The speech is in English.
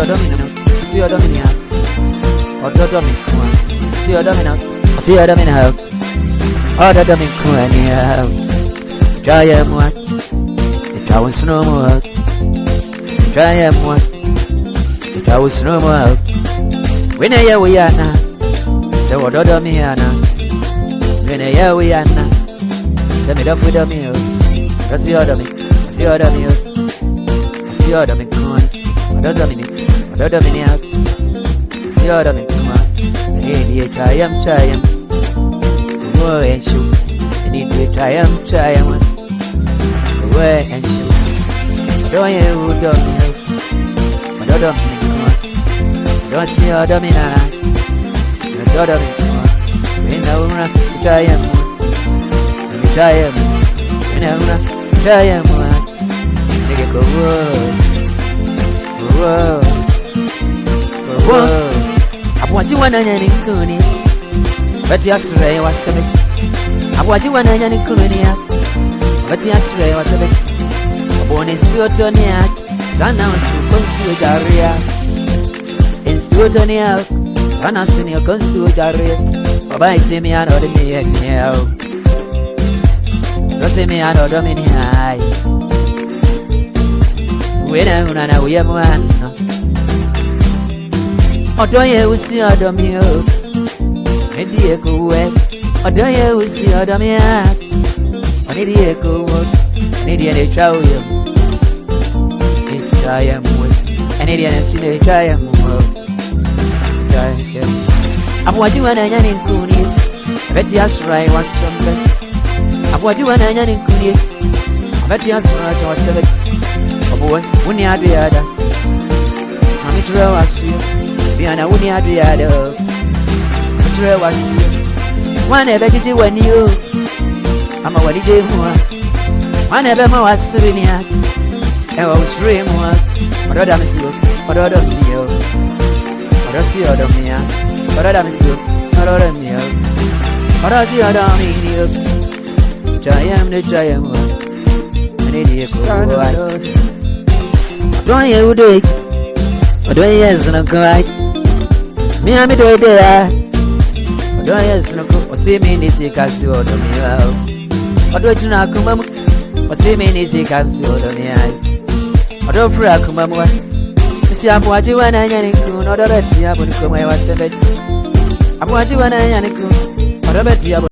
domino, see your domino, or the domino, see your domino, see your domino, or the domino, anyhow. Try him what? It was no more. Try him what? It was no more. When I hear we are now, so what other me are now? When I hear we are now, let me up with the meal. That's the other me, that's the other meal. That's the other me, come on. Another minute, another minute. That's the other me, come on. Hey, try him. Go and shoot. I need to try him. Go and shoot. I don't hear who don't know. Another minute, come on. Don't see other minute. Another minute, come on. We know to try him. Try him. We know to try him. Nigga go whoa. I want you one and any coonie. But yesterday was a bit. I want you one and any coonie. But yesterday was a bit. A bonus to Tonia. Sana to consume Daria. In Sutonia. Sana senior consume Daria. Bye, see me out of the meal. Don't see me out of the meal. We don't know we have one. Oh, don't you see other me? Maybe a go away. Oh, don't you see other me? Oh, need a go work. Need a try you. Try him with. And need a see try him. I'm what you and I in Cooney. Betty has right was something. I'm what you and I in Cooney. Betty has right was something. When you are the other, I'm it was you. Biana, when you are the other, it was you. One ever did you when you, I'm a what did you more. One ever more was sitting here, and I was dream more. What other miss you, what other meal, what else you other me, what other miss you, what other meal, what else you other meal. Giant, an idiot. Don't you do it? Or don't you no cry? Me, I'm do it there. Or don't you no go? Or see me in this case, you order me out. Or do you not come? Or see me in this case, you order me out. Or don't pray, come on. You see, I'm watching when I am in Coon, or the rest, you have to come. I was a bit. I'm watching when I am in Coon, or the best you have.